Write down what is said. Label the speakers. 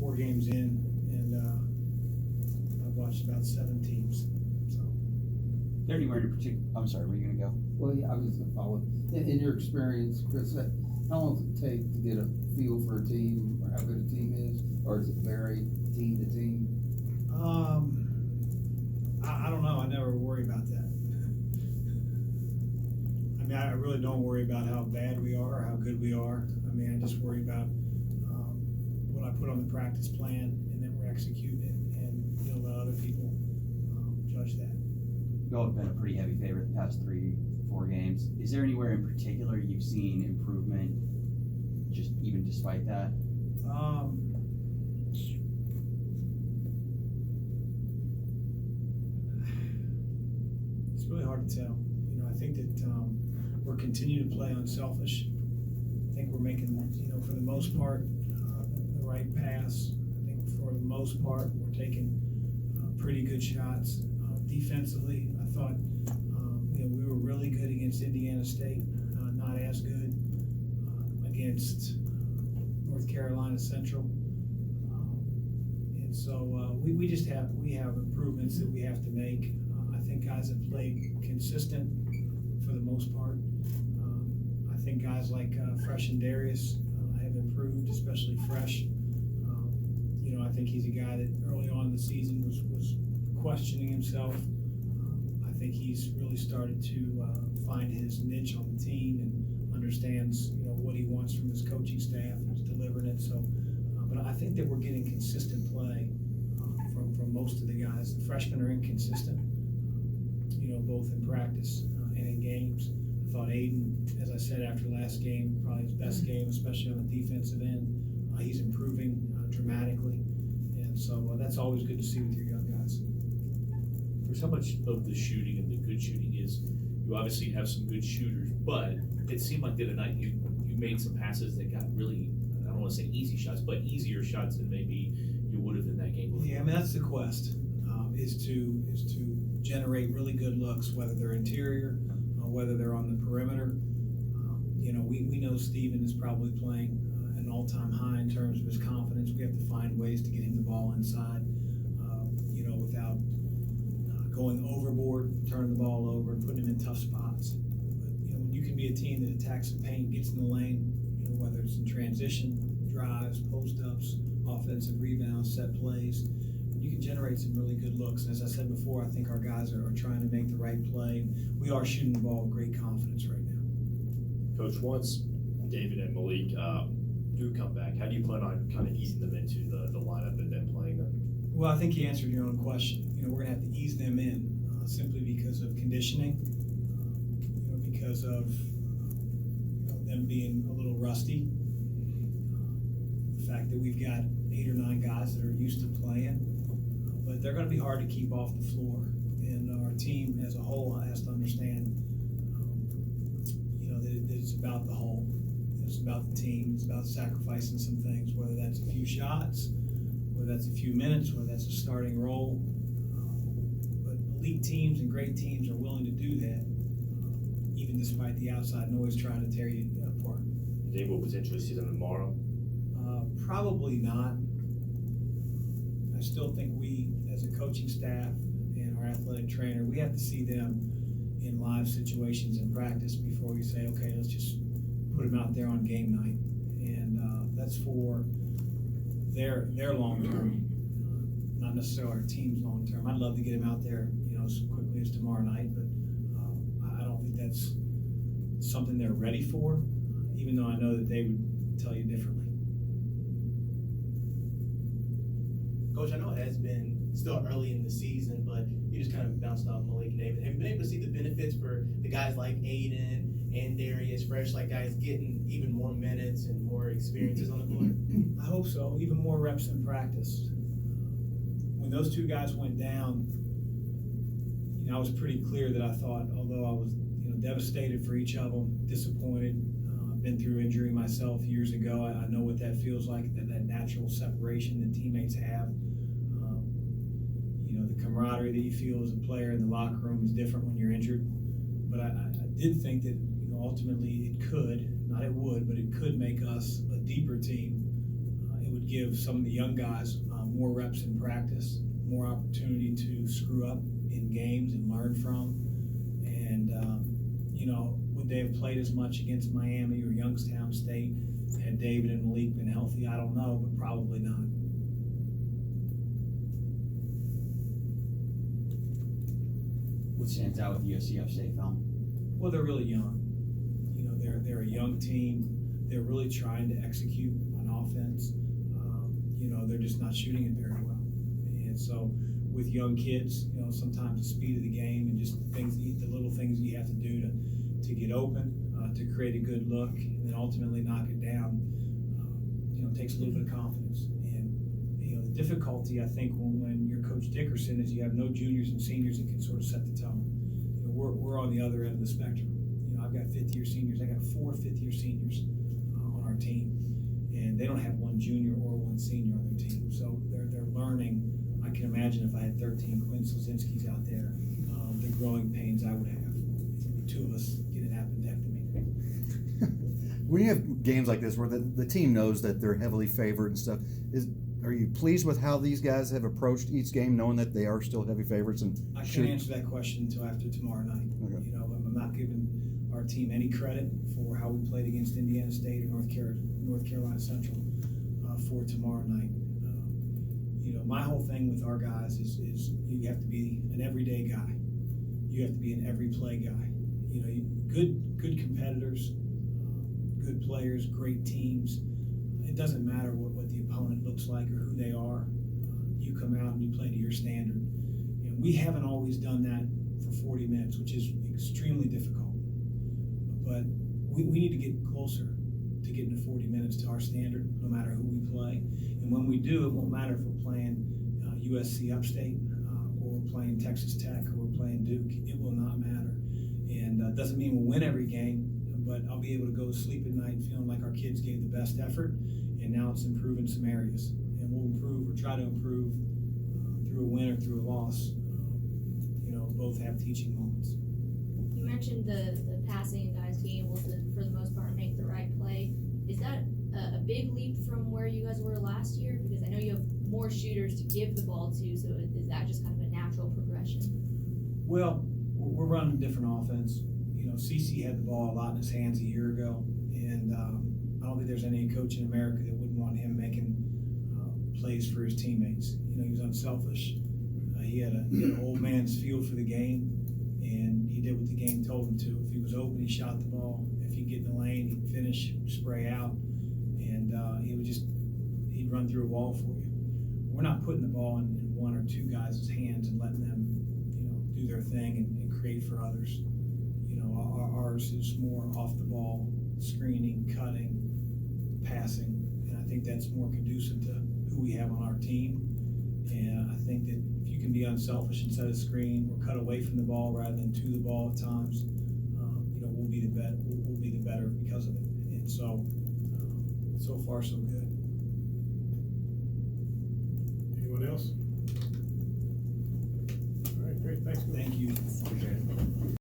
Speaker 1: 4 games in, and I've watched about 7 teams. So.
Speaker 2: Is there anywhere in particular? I'm sorry, were you going to go?
Speaker 3: Well, yeah, I was just gonna follow. In your experience, Chris, how long does it take to get a feel for a team or how good a team is, or does it vary team to team?
Speaker 1: I don't know. I never worry about that. I mean, I really don't worry about how bad we are or how good we are. I mean, I just worry about what I put on the practice plan and then we're executing it, and let other people judge that.
Speaker 2: You all have been a pretty heavy favorite the past 3-4 games. Is there anywhere in particular you've seen improvement, just even despite that?
Speaker 1: It's really hard to tell. I think that we're continuing to play unselfish. I think we're making, for the most part, the right pass. I think for the most part, we're taking pretty good shots. Defensively, I thought, we were really good against Indiana State, not as good against North Carolina Central. And so we have improvements that we have to make. I think guys have played consistent for the most part. I think guys like Fresh and Darius have improved, especially Fresh. I think he's a guy that early on in the season was questioning himself. I think he's really started to find his niche on the team and understands, what he wants from his coaching staff and is delivering it. So, but I think that we're getting consistent play from most of the guys. The freshmen are inconsistent, both in practice and in games. I thought Aiden, as I said after last game, probably his best game, especially on the defensive end. He's improving dramatically, and so that's always good to see with your young guys.
Speaker 4: Chris, how much of the shooting and the good shooting is, you obviously have some good shooters, but it seemed like the other night you made some passes that got really, I don't want to say easy shots, but easier shots than maybe you would have in that game before.
Speaker 1: Yeah, I mean, that's the quest, is to generate really good looks, whether they're interior, whether they're on the perimeter. We know Steven is probably playing an all-time high in terms of his confidence. We have to find ways to get him the ball inside, without going overboard, turning the ball over, and putting him in tough spots. But when you can be a team that attacks the paint, gets in the lane, whether it's in transition, drives, post-ups, offensive rebounds, set plays, you can generate some really good looks. And as I said before, I think our guys are trying to make the right play. We are shooting the ball with great confidence right now.
Speaker 5: Coach, once David and Malik do come back, how do you plan on kind of easing them into the lineup and then playing them?
Speaker 1: Well, I think you answered your own question. We're going to have to ease them in simply because of conditioning, because of them being a little rusty. The fact that we've got 8 or 9 guys that are used to playing, but they're going to be hard to keep off the floor. And our team as a whole has to understand, that it's about the whole. It's about the team. It's about sacrificing some things, whether that's a few shots, whether that's a few minutes, whether that's a starting role. But elite teams and great teams are willing to do that, even despite the outside noise trying to tear you apart.
Speaker 5: Do you think we'll potentially see them tomorrow?
Speaker 1: Probably not. I still think we, as a coaching staff and our athletic trainer, we have to see them in live situations in practice before we say, okay, let's just put them out there on game night. And that's for their long term, not necessarily our team's long term. I'd love to get them out there, as quickly as tomorrow night, but I don't think that's something they're ready for, even though I know that they would tell you differently.
Speaker 6: Coach, I know it has been still early in the season, but you just kind of bounced off Malik and David. Have you been able to see the benefits for the guys like Aiden and Darius, Fresh, like guys getting even more minutes and more experiences on the court?
Speaker 1: I hope so, even more reps in practice. When those 2 guys went down, I was pretty clear that I thought, although I was devastated for each of them, disappointed, been through injury myself years ago. I know what that feels like, that natural separation that teammates have. The camaraderie that you feel as a player in the locker room is different when you're injured. But I did think that ultimately it could, not it would, but it could make us a deeper team. It would would give some of the young guys more reps in practice, more opportunity to screw up in games and learn from. And, would they have played as much against Miami or Youngstown State had David and Malik been healthy? I don't know, but probably not.
Speaker 2: What stands out with USC Upstate, Phil?
Speaker 1: Well, they're really young. They're a young team. They're really trying to execute on offense. They're just not shooting it very well. And so with young kids, sometimes the speed of the game and just the little things you have to do to get open, to create a good look, and then ultimately knock it down, takes a little bit of confidence. And, the difficulty, I think, when you're Coach Dickerson is you have no juniors and seniors that can sort of set the tone. We're on the other end of the spectrum. I've got fifth-year seniors. I got 4 fifth-year seniors on our team, and they don't have one junior or one senior on their team. So they're learning. I can imagine if I had 13 Quinn Slazinskis out there, the growing pains I would have. 2 of us get an appendectomy.
Speaker 7: When you have games like this where the team knows that they're heavily favored and stuff, are you pleased with how these guys have approached each game, knowing that they are still heavy favorites? And
Speaker 1: I can't answer that question until after tomorrow night.
Speaker 7: Okay.
Speaker 1: I'm not giving our team any credit for how we played against Indiana State or North Carolina Central for tomorrow night. My whole thing with our guys is you have to be an everyday guy. You have to be an every play guy. Good competitors, good players, great teams. It doesn't matter what the opponent looks like or who they are. You come out and you play to your standard. And we haven't always done that for 40 minutes, which is extremely difficult. But we need to get closer to getting to 40 minutes to our standard, no matter who we play. And when we do, it won't matter if we're playing USC Upstate or we're playing Texas Tech or we're playing Duke. It will not matter. And it doesn't mean we'll win every game, but I'll be able to go to sleep at night feeling like our kids gave the best effort, and now it's improving some areas. And we'll improve or try to improve through a win or through a loss. Both have teaching moments.
Speaker 8: You mentioned the passing and guys being able to, for the most part, make the right play. Is that a big leap from where you guys were last year? Because I know you have more shooters to give the ball to, so is that just kind of a natural progression?
Speaker 1: Well, we're running a different offense. CC had the ball a lot in his hands a year ago, and I don't think there's any coach in America that wouldn't want him making plays for his teammates. He was unselfish. He had an old man's feel for the game, and he did what the game told him to. If he was open, he shot the ball. If he'd get in the lane, he'd finish, spray out, and he'd run through a wall for you. We're not putting the ball in 1 or 2 guys' hands and letting them, do their thing and create for others. Ours is more off the ball, screening, cutting, passing, and I think that's more conducive to who we have on our team. And I think that if you can be unselfish and set a screen or cut away from the ball rather than to the ball at times, we'll be the better because of it. And so far so good.
Speaker 9: Anyone else?